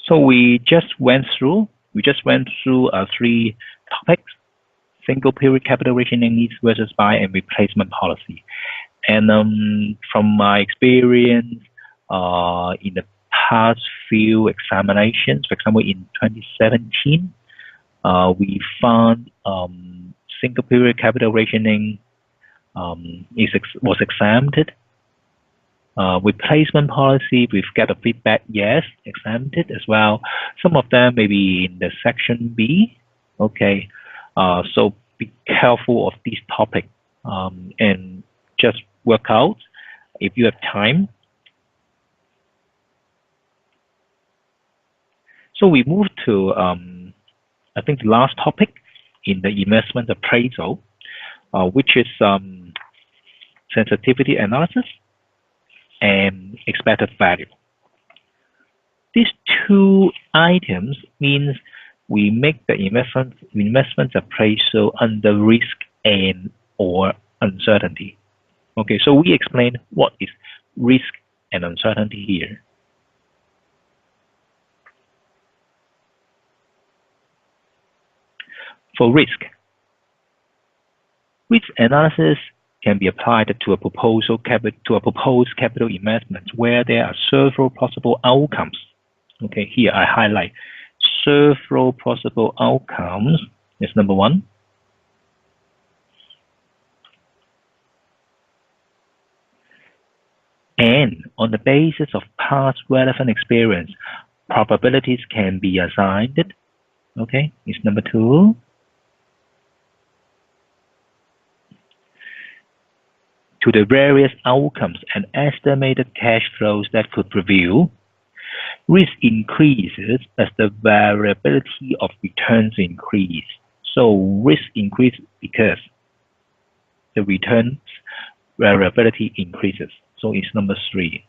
So we just went through three topics: single period capital rationing needs versus buy and replacement policy. And from my experience in the past few examinations, for example, in 2017, we found single period capital rationing was exempted. Replacement policy, we've got a feedback, yes, exempted as well. Some of them may be in the section B. Okay, so be careful of this topic and just work out if you have time. So we move to, I think, the last topic in the investment appraisal, which is sensitivity analysis and expected value. These two items means we make the investment appraisal under risk and or uncertainty. Okay, so we explain what is risk and uncertainty here. For risk analysis can be applied to a proposed capital investment where there are several possible outcomes. Okay, here I highlight several possible outcomes. Is number one. And on the basis of past relevant experience, probabilities can be assigned. Okay, is number two. To the various outcomes and estimated cash flows that could prevail. Risk increases as the variability of returns increase. So risk increases because the returns variability increases. So it's number three.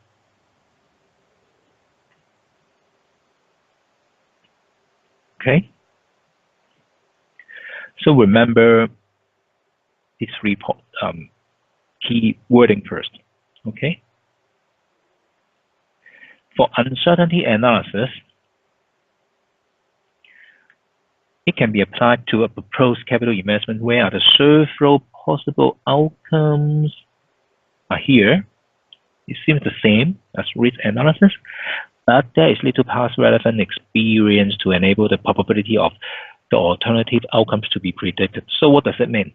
Okay. So remember these three key wording first. Okay. For uncertainty analysis, it can be applied to a proposed capital investment where the several possible outcomes are here. It seems the same as risk analysis, but there is little past relevant experience to enable the probability of the alternative outcomes to be predicted. So what does that mean?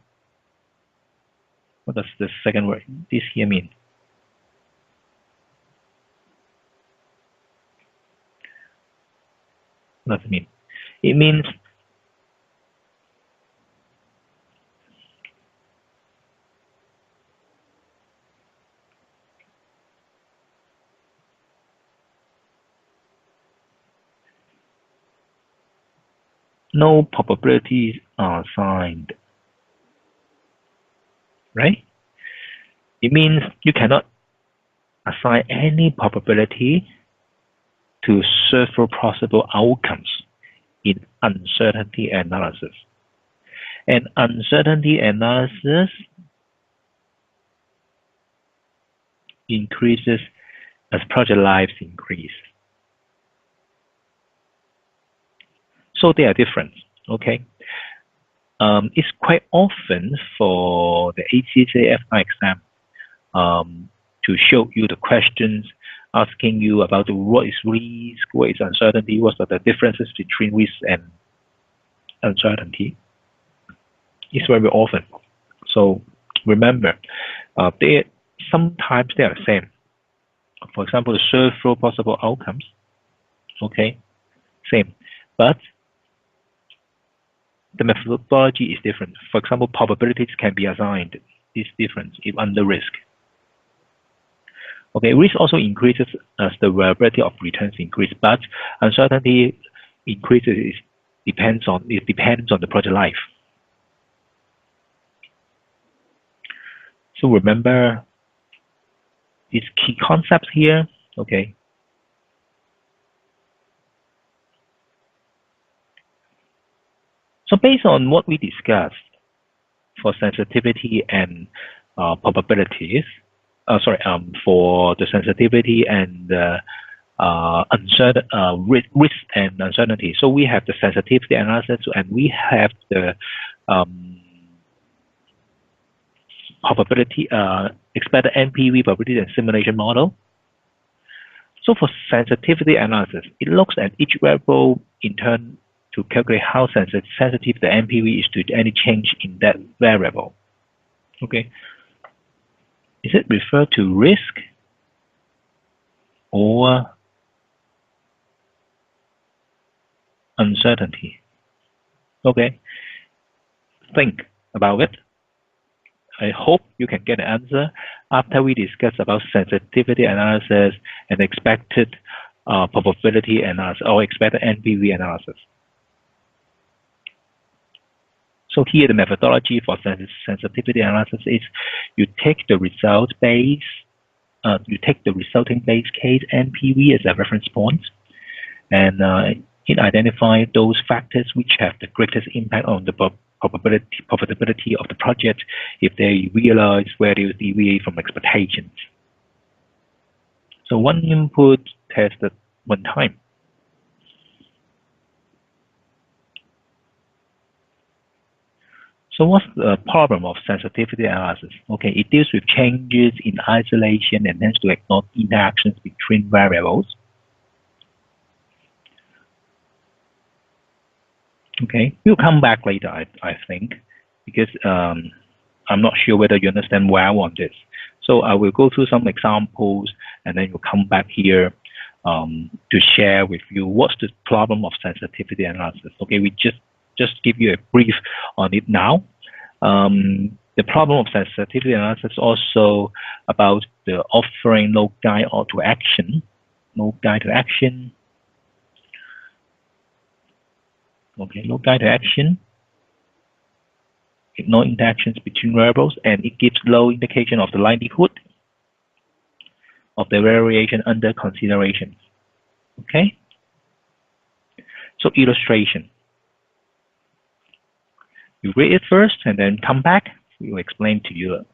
What does the second word, this here, mean? What does it mean? It means no probabilities are assigned, right? It means you cannot assign any probability to several possible outcomes in uncertainty analysis. And uncertainty analysis increases as project lives increase. So they are different, okay? It's quite often for the ACCA exam to show you the questions, asking you about what is risk, what is uncertainty, what are the differences between risk and uncertainty. It's very often. So remember, sometimes they are the same. For example, the several possible outcomes, okay, same, but the methodology is different. For example, probabilities can be assigned. This difference if under risk. Okay, risk also increases as the variability of returns increase, but uncertainty increases depends on the project life. So remember these key concepts here. Okay. So based on what we discussed for sensitivity and probabilities, for the sensitivity and risk and uncertainty. So we have the sensitivity analysis, and we have the probability, expected NPV probability and simulation model. So for sensitivity analysis, it looks at each variable in turn to calculate how sensitive the NPV is to any change in that variable. Okay. Is it referred to risk or uncertainty? Okay. Think about it. I hope you can get an answer after we discuss about sensitivity analysis and expected probability analysis or expected NPV analysis. So here the methodology for sensitivity analysis is you take the resulting base case NPV as a reference point, and it identifies those factors which have the greatest impact on the profitability of the project if they realize values deviate from expectations. So one input tested one time. So what's the problem of sensitivity analysis? Okay, it deals with changes in isolation and tends to ignore interactions between variables. Okay, we'll come back later, I think, because I'm not sure whether you understand where I want this. So I will go through some examples, and then we'll come back here to share with you what's the problem of sensitivity analysis. Okay, we just give you a brief on it now. The problem of sensitivity analysis is also about the offering no guide or to action, no guide to action. Okay, no guide to action, ignore interactions between variables, and it gives low indication of the likelihood of the variation under consideration. Okay, so illustration. You read it first and then come back. We will explain to you.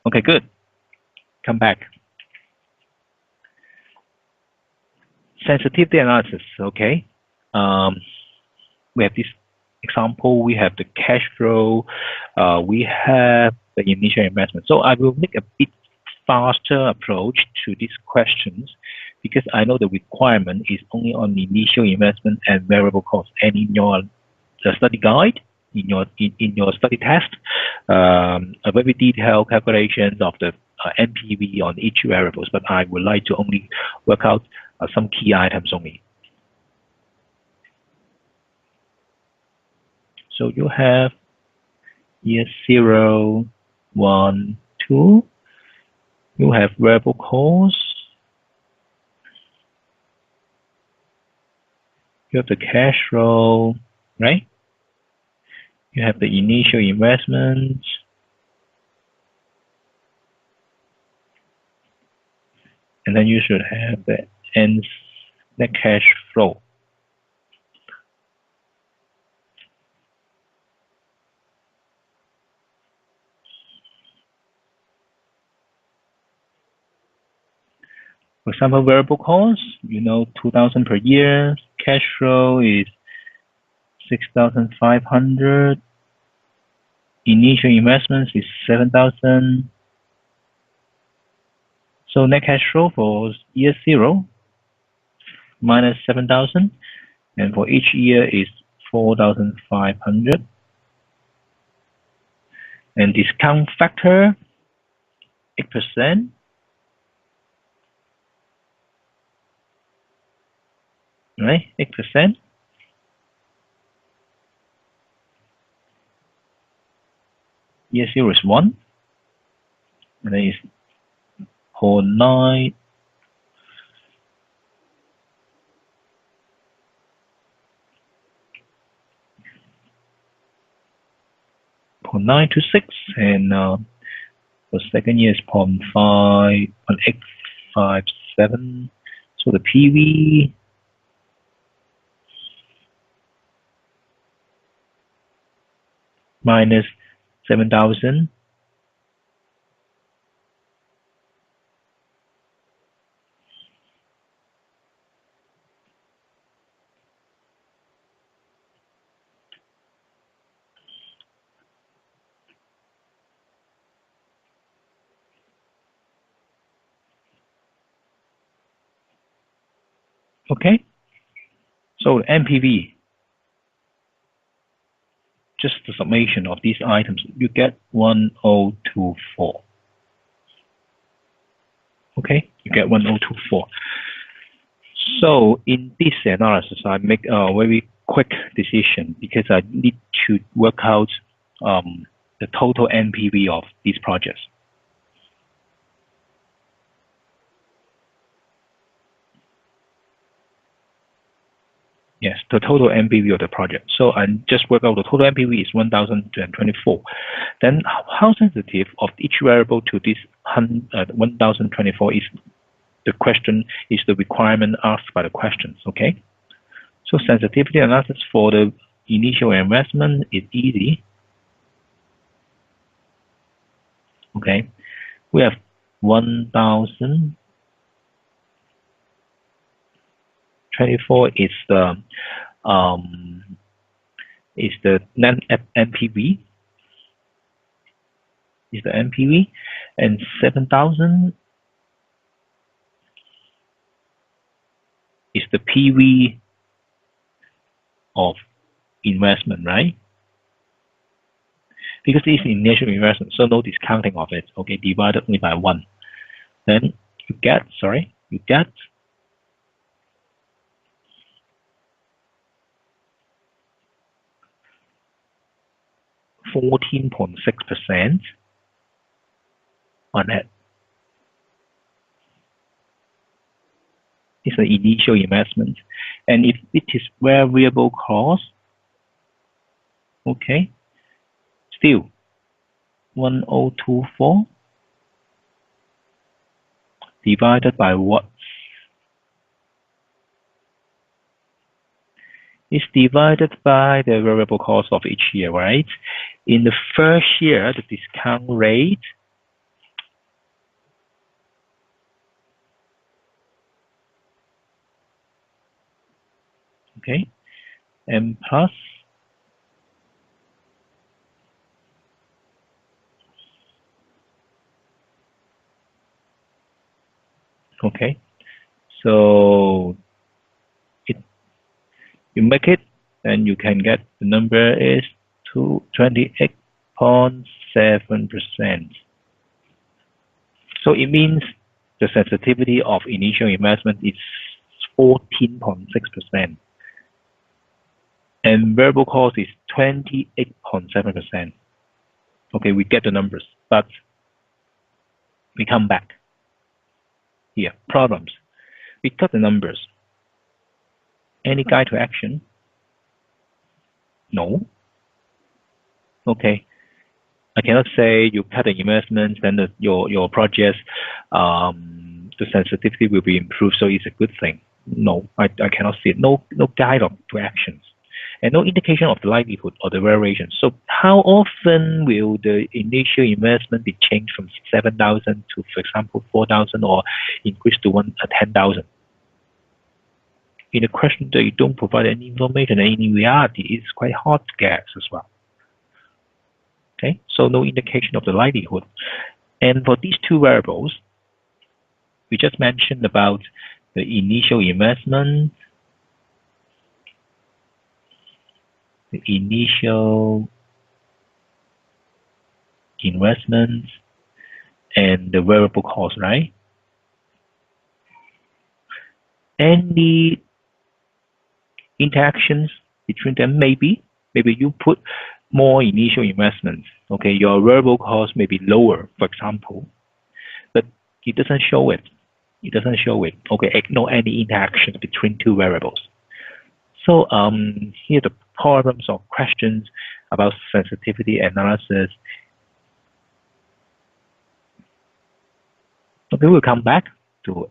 Okay, good. Come back. Sensitivity analysis. Okay. We have this example. We have the cash flow. We have the initial investment. So I will make a bit faster approach to these questions because I know the requirement is only on the initial investment and variable cost. And in your study guide, in your study test, a very detailed calculations of the NPV on each variables. But I would like to only work out some key items only. So you have year 0, 1, 2. You have variable cost. You have the cash flow, right? You have the initial investment. And then you should have the net cash flow. For example, variable cost, 2,000 per year. Cash flow is 6,500. Initial investments is 7,000. So net cash flow for year 0 minus 7,000, and for each year is 4,500. And discount factor 8%. Right, 8%. Year 0 is 1, and then it's 0.9, 0.926, and for second year is 0.5, 0.857. So the PV minus 7,000 . Okay, so NPV, just the summation of these items, you get 1024. Okay, you get 1024. So in this analysis, I make a very quick decision because I need to work out the total NPV of these projects. Yes, the total NPV of the project. So I just work out the total NPV is 1,024. Then how sensitive of each variable to this 1,024 is the question, is the requirement asked by the questions, okay? So sensitivity analysis for the initial investment is easy. Okay, we have 1,024 is the net NPV, is the NPV, and 7,000 is the PV of investment, right? Because it's initial investment, so no discounting of it. Okay, divided only by 1. Then you get 14.6% on that. It's an initial investment. And if it is variable cost, okay, still 1024 divided by what? It's divided by the variable cost of each year, right? In the first year, the discount rate okay, and plus okay, so you make it, and you can get the number is 28.7%. So it means the sensitivity of initial investment is 14.6%, and variable cost is 28.7%. Okay, we get the numbers, but we come back here. Problems. We got the numbers. Any guide to action? No. Okay. I cannot say you cut the investments, then your projects, the sensitivity will be improved, so it's a good thing. No, I cannot see it. No guide to actions, and no indication of the likelihood or the variation. So how often will the initial investment be changed from 7,000 to, for example, 4,000, or increase to 10,000? In a question that you don't provide any information and any reality, it's quite hard to guess as well. Okay, so no indication of the likelihood. And for these two variables, we just mentioned about the initial investment, and the variable cost, right? Any interactions between them? Maybe you put more initial investments. Okay, your variable cost may be lower, for example, but it doesn't show it. Okay, ignore any interactions between two variables. So here are the problems or questions about sensitivity analysis. Okay, we'll come back to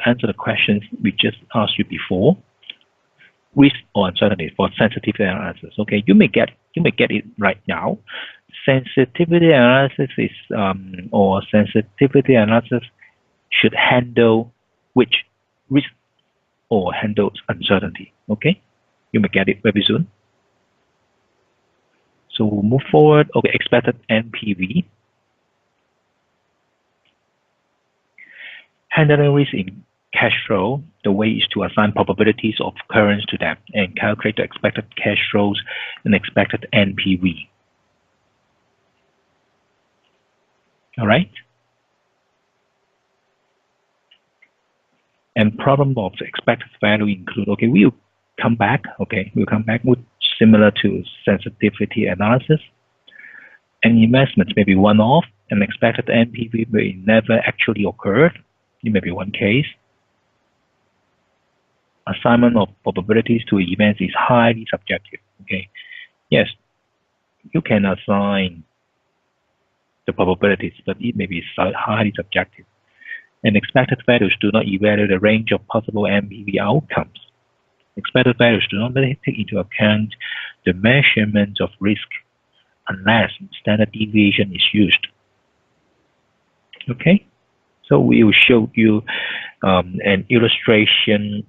answer the questions we just asked you before. Risk or uncertainty for sensitivity analysis. Okay, you may get it right now. Sensitivity analysis is or sensitivity analysis should handle which risk or handles uncertainty. Okay, you may get it very soon. So we'll move forward. Okay, expected NPV. Handling risk in cash flow, the way is to assign probabilities of occurrence to them and calculate the expected cash flows and expected NPV. All right. And problem of the expected value include, okay, we'll come back with similar to sensitivity analysis. An investment may be one-off, and expected NPV may never actually occur. It may be one case. Assignment of probabilities to events is highly subjective. Okay, yes, you can assign the probabilities, but it may be highly subjective. And expected values do not evaluate the range of possible NPV outcomes. Expected values do not take into account the measurement of risk unless standard deviation is used. Okay, so we will show you an illustration.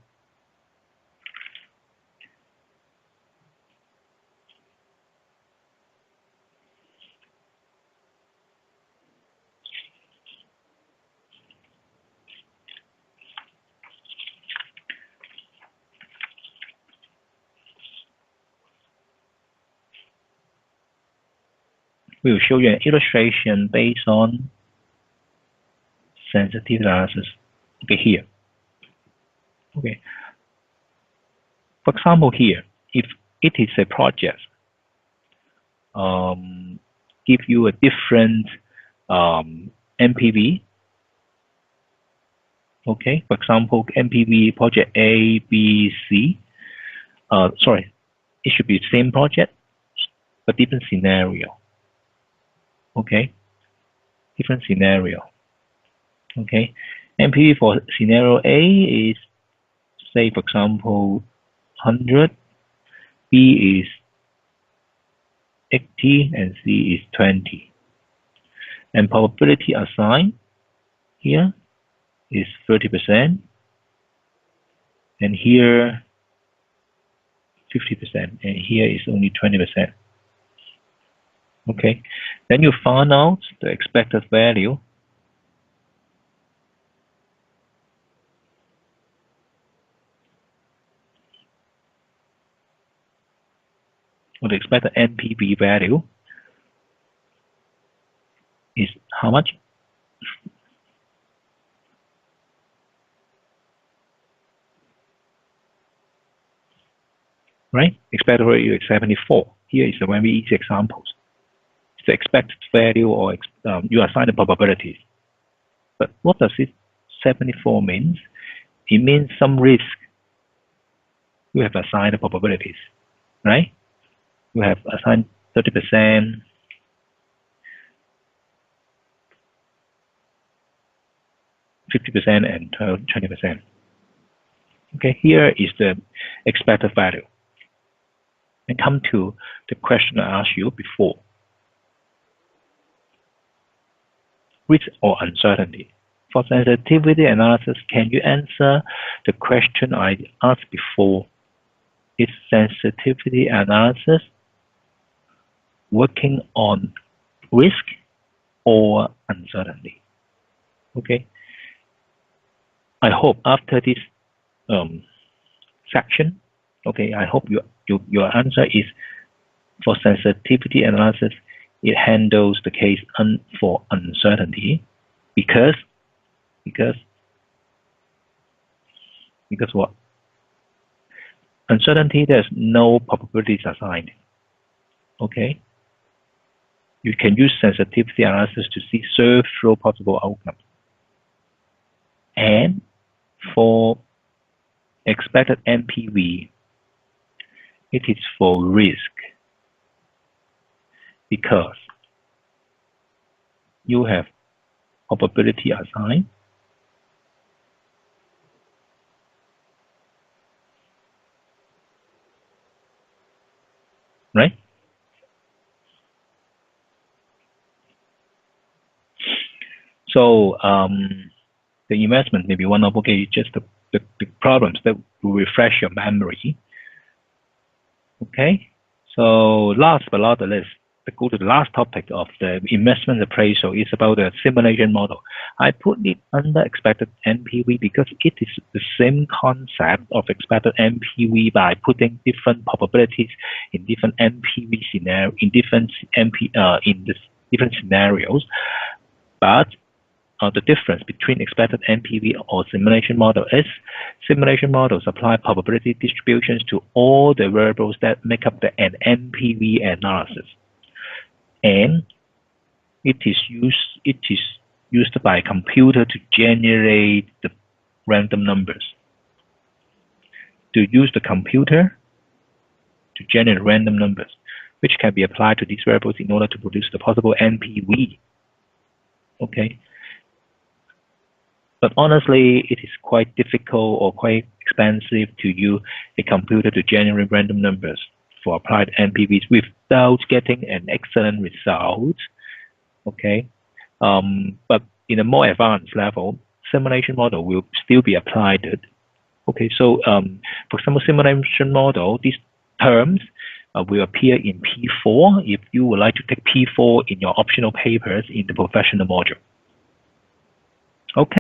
We will show you an illustration based on sensitivity analysis. Okay, here. Okay. For example, here, if it is a project, give you a different NPV. Okay, for example, NPV project A, B, C. Sorry, it should be the same project, but different scenario. Okay, different scenario. Okay, NPV for scenario A is, say, for example, 100, B is 80, and C is 20. And probability assigned here is 30%, and here 50%, and here is only 20%. Okay, then you find out the expected value. Or the expected NPV value is how much? Right? Expected value is 74. Here is a very easy example. The expected value, or you assign the probabilities. But what does this 74 mean? It means some risk. You have assigned the probabilities, right? You have assigned 30%, 50%, and 20%. Okay, here is the expected value. And come to the question I asked you before. Risk or uncertainty. For sensitivity analysis, can you answer the question I asked before? Is sensitivity analysis working on risk or uncertainty? Okay. I hope after this section, okay, I hope your answer is for sensitivity analysis. It handles the case for uncertainty because what? Uncertainty, there's no probabilities assigned. Okay. You can use sensitivity analysis to see several possible outcomes. And for expected NPV, it is for risk, because you have probability assigned, right? So the investment may be one of, okay, just the problems that will refresh your memory. Okay, so last but not the least, go to the last topic of the investment appraisal is about the simulation model. I put it under expected NPV because it is the same concept of expected NPV by putting different probabilities in different NPV scenario in different different scenarios. But the difference between expected NPV or simulation model is simulation models apply probability distributions to all the variables that make up an NPV analysis, and it is used by a computer to generate the random numbers. To use the computer to generate random numbers, which can be applied to these variables in order to produce the possible NPV. Okay. But honestly, it is quite difficult or quite expensive to use a computer to generate random numbers for applied NPVs without getting an excellent result. Okay, but in a more advanced level, simulation model will still be applied. Okay, so for example, simulation model, these terms will appear in P4 if you would like to take P4 in your optional papers in the professional module. Okay.